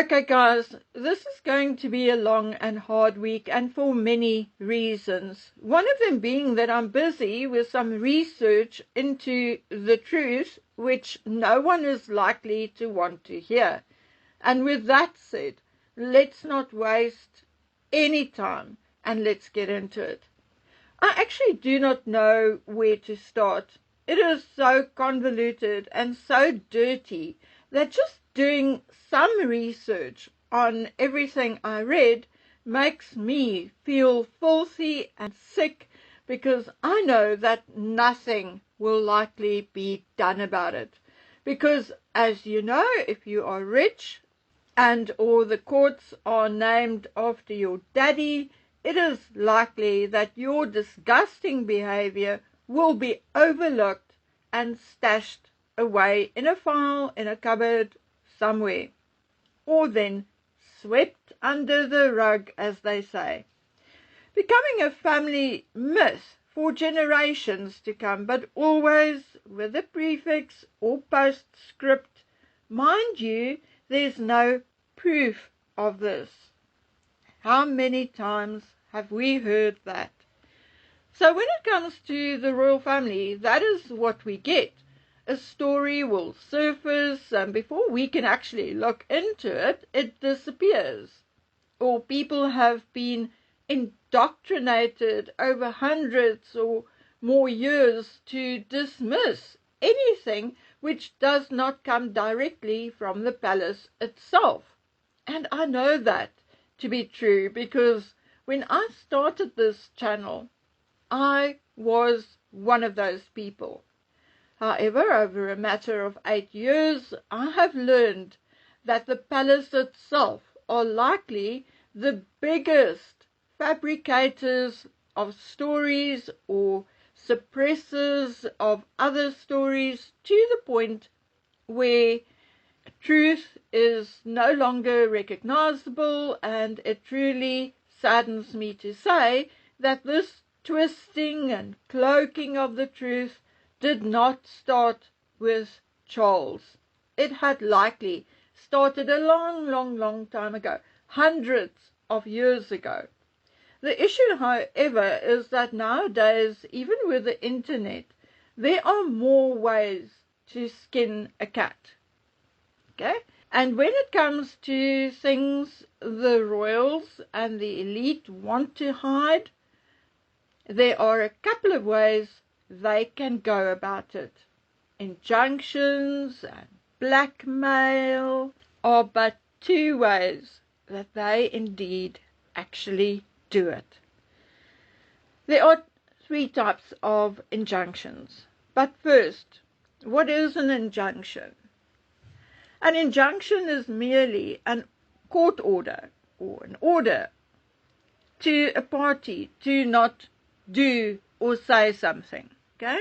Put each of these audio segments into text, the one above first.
Okay, guys, this is going to be a long and hard week, and for many reasons. One of them being that I'm busy with some research into the truth, which no one is likely to want to hear. And with that said, let's not waste any time and let's get into it. I actually do not know where to start. It is so convoluted and so dirty that just doing some research on everything I read makes me feel filthy and sick, because I know that nothing will likely be done about it. Because, as you know, if you are rich and or the courts are named after your daddy, it is likely that your disgusting behavior will be overlooked and stashed away in a file in a cupboard somewhere, or then swept under the rug, as they say, becoming a family myth for generations to come, but always with a prefix or postscript. Mind you, there's no proof of this. How many times have we heard that? So when it comes to the royal family, that is what we get. A story will surface, and before we can actually look into it, it disappears. Or people have been indoctrinated over hundreds or more years to dismiss anything which does not come directly from the palace itself. And I know that to be true, because when I started this channel, I was one of those people. However, over a matter of 8 years, I have learned that the palace itself are likely the biggest fabricators of stories or suppressors of other stories, to the point where truth is no longer recognizable. And it truly saddens me to say that this twisting and cloaking of the truth did not start with Charles. It had likely started a long time ago, hundreds of years ago. The issue, however, is that nowadays, even with the internet, there are more ways to skin a cat. Okay? And when it comes to things the royals and the elite want to hide, there are a couple of ways they can go about it. Injunctions and blackmail are but two ways that they indeed actually do it. There are 3 types of injunctions. But first, what is an injunction? An injunction is merely a court order or an order to a party to not do or say something. Okay?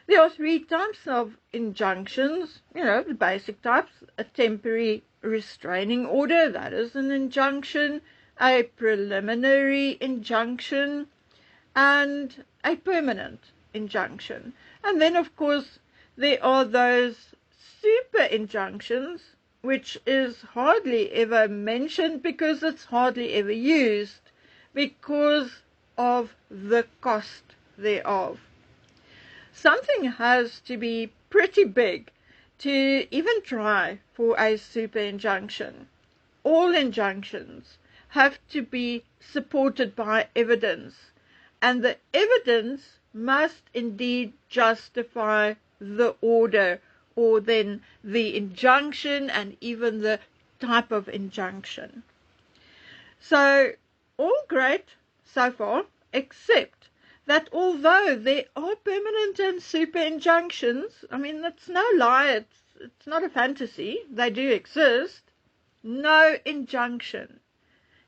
There are 3 types of injunctions, the basic types: a temporary restraining order, that is an injunction; a preliminary injunction; and a permanent injunction. And then, of course, there are those super injunctions, which is hardly ever mentioned because it's hardly ever used because of the cost thereof. Something has to be pretty big to even try for a super injunction. All injunctions have to be supported by evidence, and the evidence must indeed justify the order, or then the injunction, and even the type of injunction. So, all great so far, except that although there are permanent and super injunctions, that's no lie, it's not a fantasy, they do exist, no injunction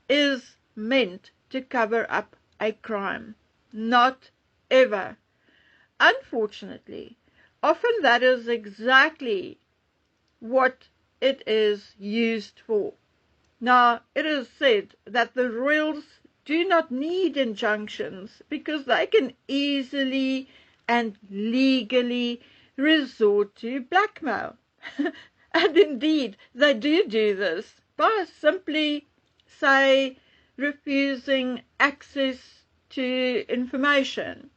is meant to cover up a crime. Not ever. Unfortunately, often that is exactly what it is used for. Now, it is said that the royals do not need injunctions because they can easily and legally resort to blackmail. And indeed, they do this by simply, say, refusing access to information,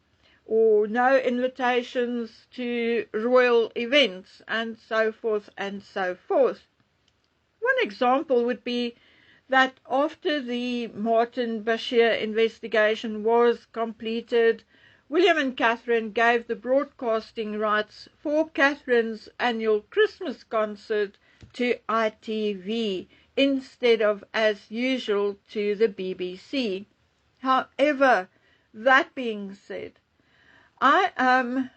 or no invitations to royal events, and so forth and so forth. One example would be that after the Martin Bashir investigation was completed, William and Catherine gave the broadcasting rights for Catherine's annual Christmas concert to ITV instead of, as usual, to the BBC. However, that being said, I am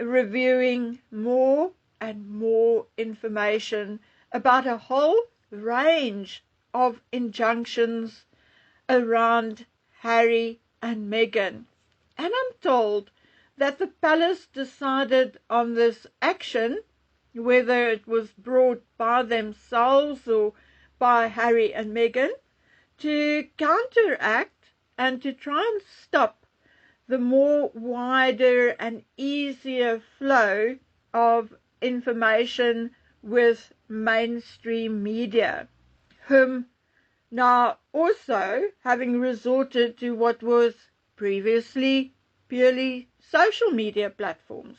reviewing more and more information about a whole range of injunctions around Harry and Meghan. And I'm told that the palace decided on this action, whether it was brought by themselves or by Harry and Meghan, to counteract and to try and stop the more wider and easier flow of information with mainstream media, whom now also having resorted to what was previously purely social media platforms.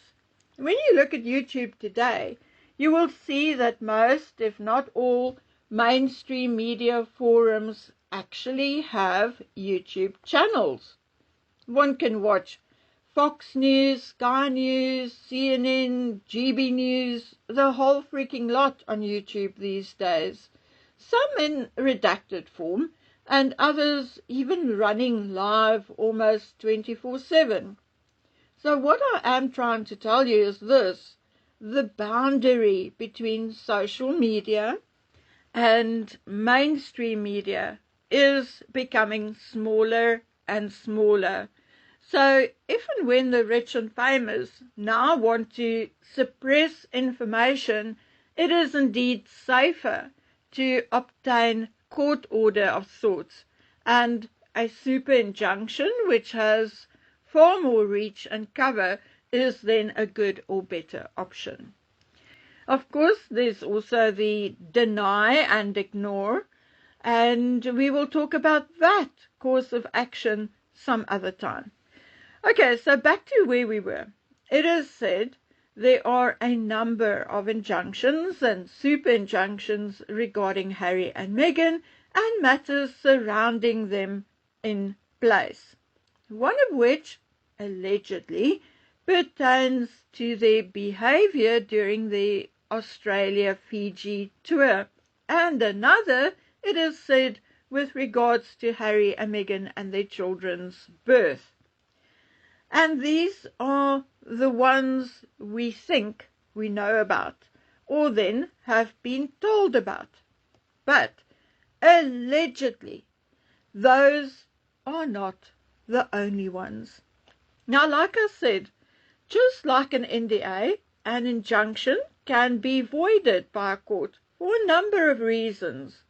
When you look at YouTube today, you will see that most, if not all, mainstream media forums actually have YouTube channels. One can watch Fox News, Sky News, CNN, GB News, the whole freaking lot on YouTube these days. Some in redacted form, and others even running live almost 24/7. So what I am trying to tell you is this: the boundary between social media and mainstream media is becoming smaller and smaller. So if and when the rich and famous now want to suppress information, it is indeed safer to obtain court order of sorts, and a super injunction which has far more reach and cover is then a good or better option. Of course, there's also the deny and ignore, and we will talk about that course of action some other time. Okay, so back to where we were. It is said there are a number of injunctions and super injunctions regarding Harry and Meghan and matters surrounding them in place. One of which, allegedly, pertains to their behavior during the Australia-Fiji tour, and another, it is said, with regards to Harry and Meghan and their children's birth. And these are the ones we think we know about, or then have been told about. But allegedly, those are not the only ones. Now, like I said, just like an NDA, an injunction can be voided by a court for a number of reasons.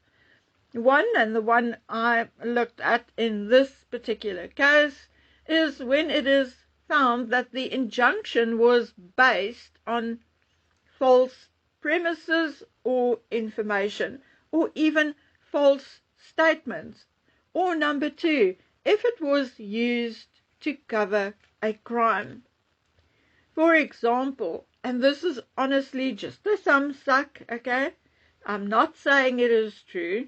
One, and the one I looked at in this particular case, is when it is found that the injunction was based on false premises or information, or even false statements. Or number two, if it was used to cover a crime. For example, and this is honestly just a thumbsuck, okay? I'm not saying it is true.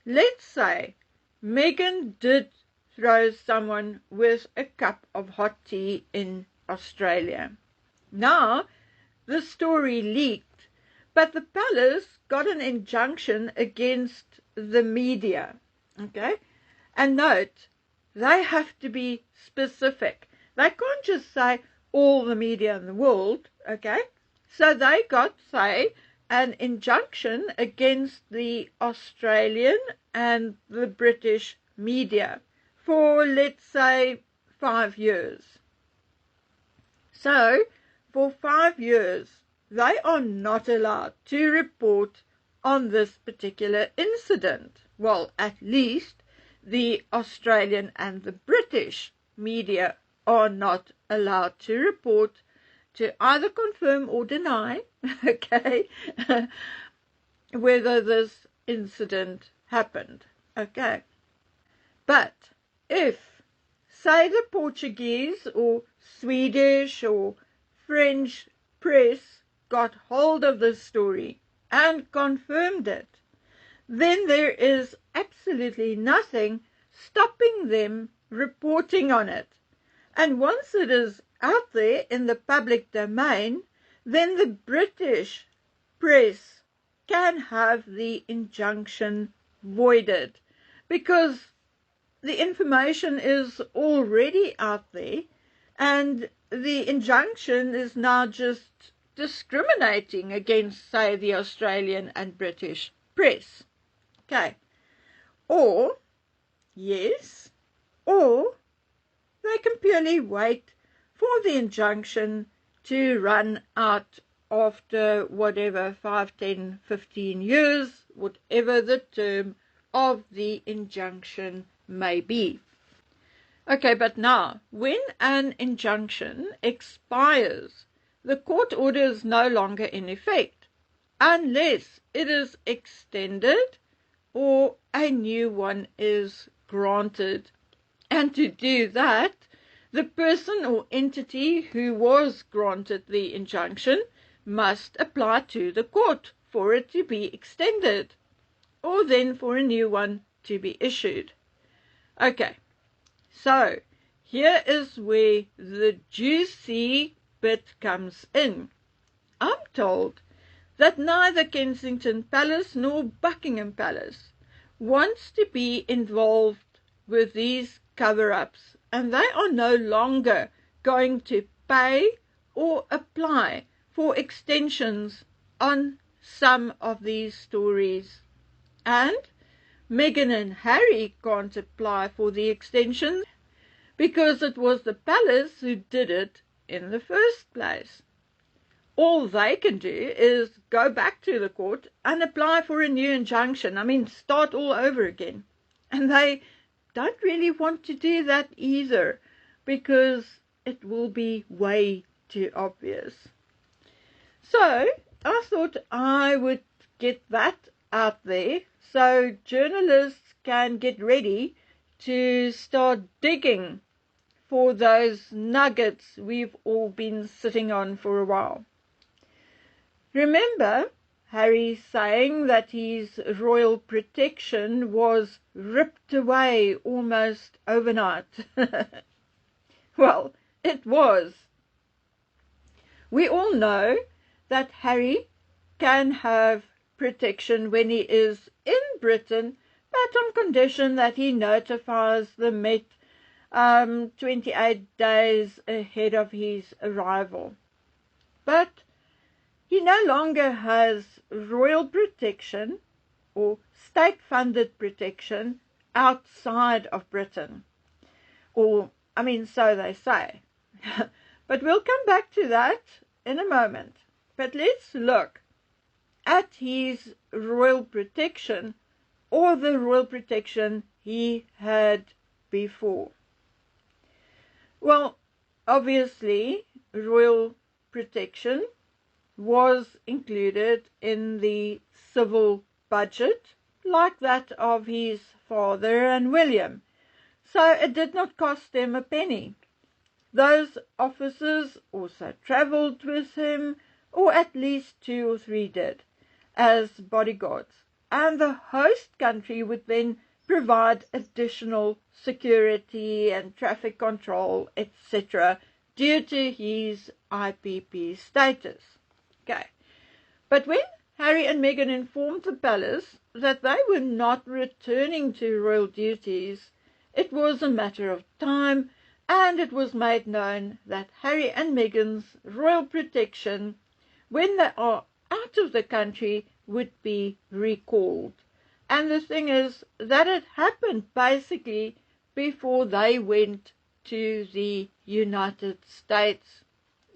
Let's say Meghan did throw someone with a cup of hot tea in Australia. Now, the story leaked, but the palace got an injunction against the media, okay? And note, they have to be specific. They can't just say all the media in the world, okay? So they got, say, an injunction against the Australian and the British media for, let's say, 5 years. So, for 5 years, they are not allowed to report on this particular incident. Well, at least the Australian and the British media are not allowed to report, to either confirm or deny, okay, whether this incident happened. Okay. But if, say, the Portuguese or Swedish or French press got hold of this story and confirmed it, then there is absolutely nothing stopping them reporting on it. And once it is out there in the public domain, then the British press can have the injunction voided, because the information is already out there, and the injunction is now just discriminating against, say, the Australian and British press. Okay. Or, yes, or they can purely wait for the injunction to run out after whatever, 5, 10, 15 years, whatever the term of the injunction may be. Okay, but now, when an injunction expires, the court order is no longer in effect unless it is extended or a new one is granted. And to do that, the person or entity who was granted the injunction must apply to the court for it to be extended, or then for a new one to be issued. Okay, so here is where the juicy bit comes in. I'm told that neither Kensington Palace nor Buckingham Palace wants to be involved with these cover-ups, and they are no longer going to pay or apply for extensions on some of these stories. And Meghan and Harry can't apply for the extension because it was the palace who did it in the first place. All they can do is go back to the court and apply for a new injunction. I mean, start all over again. And they don't really want to do that either, because it will be way too obvious. So I thought I would get that out there so journalists can get ready to start digging for those nuggets we've all been sitting on for a while. Remember Harry saying that his royal protection was ripped away almost overnight? Well, it was. We all know that Harry can have protection when he is in Britain, but on condition that he notifies the Met 28 days ahead of his arrival. But he no longer has royal protection or state-funded protection outside of Britain. Or, I mean, so they say. But we'll come back to that in a moment. But let's look at his royal protection, or the royal protection he had before. Well, obviously, royal protection was included in the civil budget, like that of his father and William, so it did not cost them a penny. Those officers also travelled with him, or at least 2 or 3 did, as bodyguards, and the host country would then provide additional security and traffic control, etc., due to his IPP status. Okay. But when Harry and Meghan informed the palace that they were not returning to royal duties, it was a matter of time, and it was made known that Harry and Meghan's royal protection, when they are out of the country, would be recalled. And the thing is that it happened basically before they went to the United States.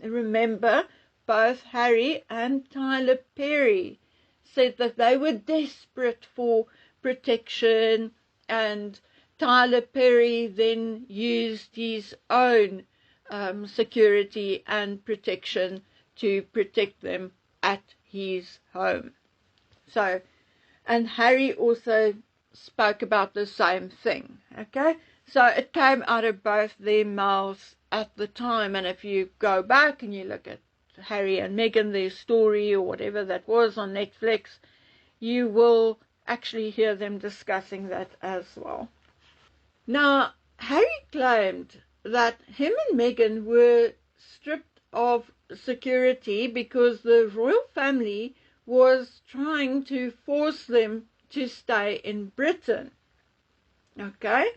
Remember, both Harry and Tyler Perry said that they were desperate for protection, and Tyler Perry then used his own security and protection to protect them at his home. So, and Harry also spoke about the same thing. Okay, so it came out of both their mouths at the time, and if you go back and you look at Harry and Meghan, their story or whatever that was on Netflix, you will actually hear them discussing that as well. Now, Harry claimed that him and Meghan were stripped of security because the royal family was trying to force them to stay in Britain. Okay?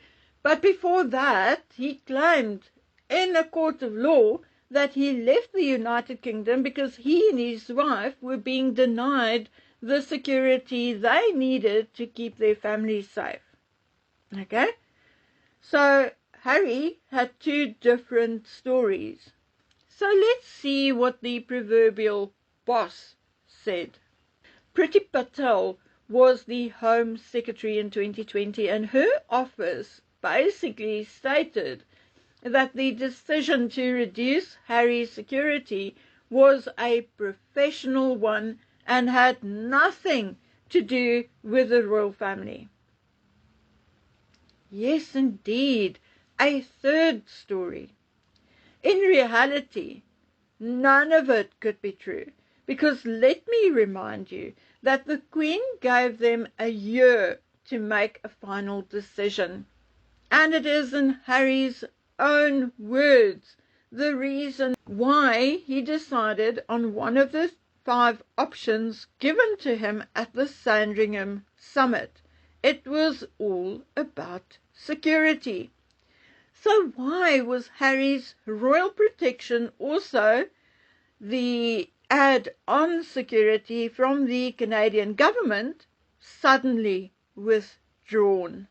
But before that, he claimed in a court of law that he left the United Kingdom because he and his wife were being denied the security they needed to keep their family safe. Okay? So Harry had two different stories. So let's see what the proverbial boss said. Priti Patel was the Home Secretary in 2020, and her office basically stated that the decision to reduce Harry's security was a professional one and had nothing to do with the royal family. Yes, indeed, a third story. In reality, none of it could be true, because let me remind you that the Queen gave them a year to make a final decision, and it is in Harry's own words the reason why he decided on one of the 5 options given to him at the Sandringham summit. It was all about security. So why was Harry's royal protection also the add-on security from the Canadian government suddenly withdrawn?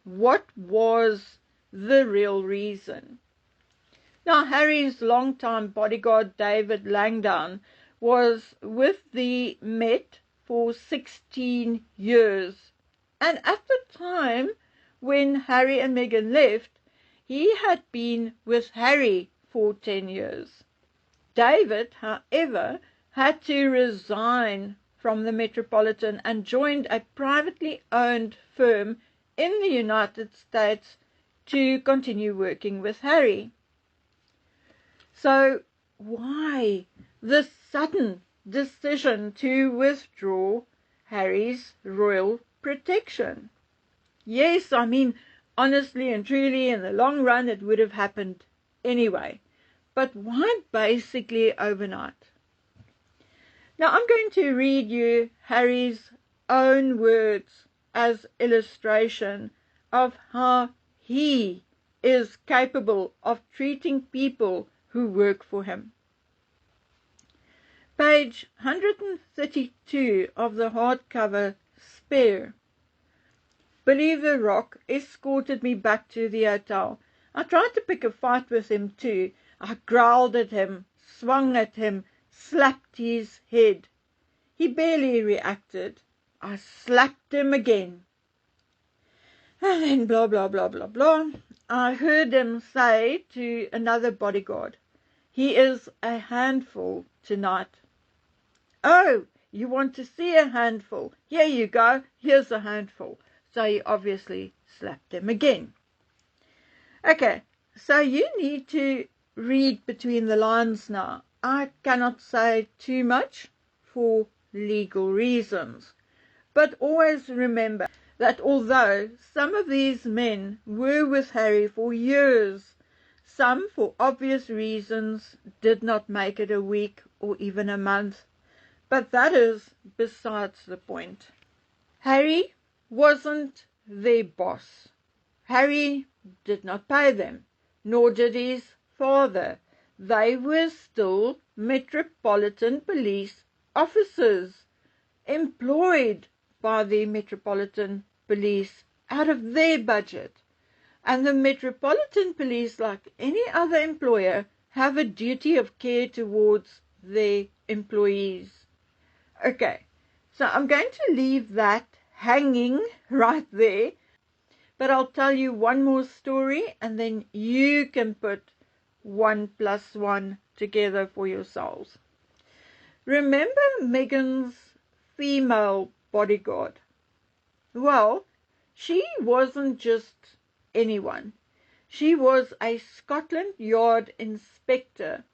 What was the real reason? Now, Harry's longtime bodyguard, David Langdon, was with the Met for 16 years. And at the time when Harry and Meghan left, he had been with Harry for 10 years. David, however, had to resign from the Metropolitan and joined a privately owned firm in the United States to continue working with Harry. So why the sudden decision to withdraw Harry's royal protection? Yes, I mean, honestly and truly, in the long run, it would have happened anyway. But why basically overnight? Now, I'm going to read you Harry's own words as illustration of how he is capable of treating people who work for him. Page 132 of the hardcover Spare. Believer Rock escorted me back to the hotel. I tried to pick a fight with him too. I growled at him, swung at him, slapped his head. He barely reacted. I slapped him again. And then blah, blah, blah, blah, blah. I heard him say to another bodyguard, "He is a handful tonight." "Oh, you want to see a handful? Here you go. Here's a handful." So he obviously slapped him again. Okay, so you need to read between the lines now. I cannot say too much for legal reasons. But always remember that although some of these men were with Harry for years, some, for obvious reasons, did not make it a week or even a month. But that is besides the point. Harry wasn't their boss. Harry did not pay them, nor did his father. They were still Metropolitan Police officers, employed by the Metropolitan Police out of their budget. And the Metropolitan Police, like any other employer, have a duty of care towards their employees. Okay, so I'm going to leave that hanging right there, but I'll tell you one more story and then you can put 1 + 1 together for yourselves. Remember Meghan's female bodyguard. Well, she wasn't just anyone. She was a Scotland Yard inspector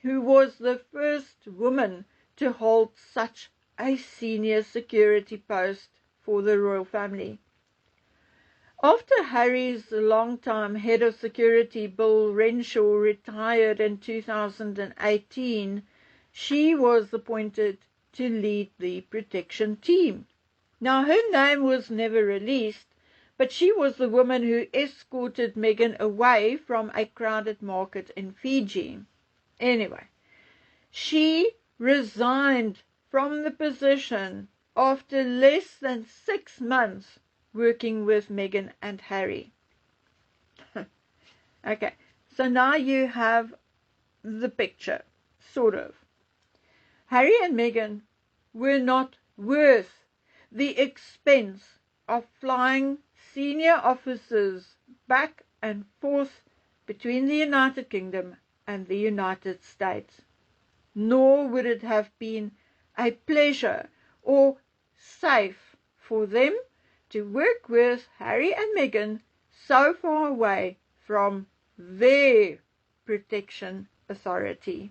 who was the first woman to hold such a senior security post for the royal family. After Harry's longtime head of security, Bill Renshaw, retired in 2018, she was appointed to lead the protection team. Now, her name was never released, but she was the woman who escorted Meghan away from a crowded market in Fiji. Anyway, she resigned from the position after less than 6 months working with Meghan and Harry. Okay, so now you have the picture, sort of. Harry and Meghan were not worth the expense of flying senior officers back and forth between the United Kingdom and the United States. Nor would it have been a pleasure or safe for them to work with Harry and Meghan so far away from their protection authority.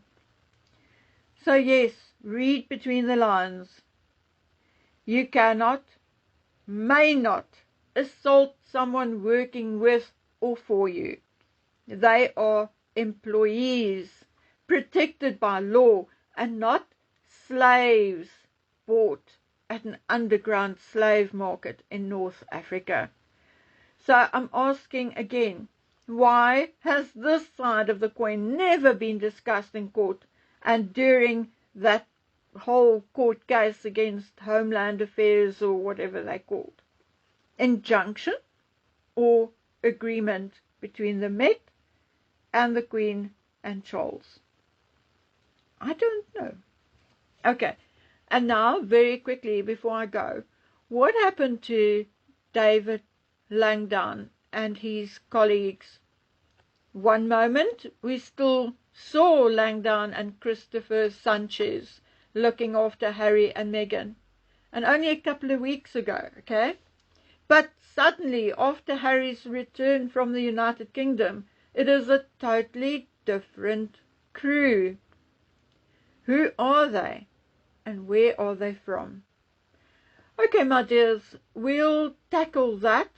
So yes, read between the lines. You cannot, may not, assault someone working with or for you. They are employees, protected by law, and not slaves bought at an underground slave market in North Africa. So I'm asking again, why has this side of the coin never been discussed in court and during that whole court case against Homeland Affairs or whatever they called? Injunction or agreement between the Met and the Queen and Charles? I don't know. Okay, and now very quickly before I go, what happened to David Langdon and his colleagues? One moment we still saw Langdon and Christopher Sanchez looking after Harry and Meghan, and only a couple of weeks ago, okay? But suddenly, after Harry's return from the United Kingdom, it is a totally different crew. Who are they? And where are they from? Okay, my dears, we'll tackle that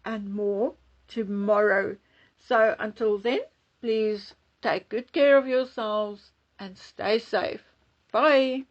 and more tomorrow. So until then, please take good care of yourselves and stay safe. Bye.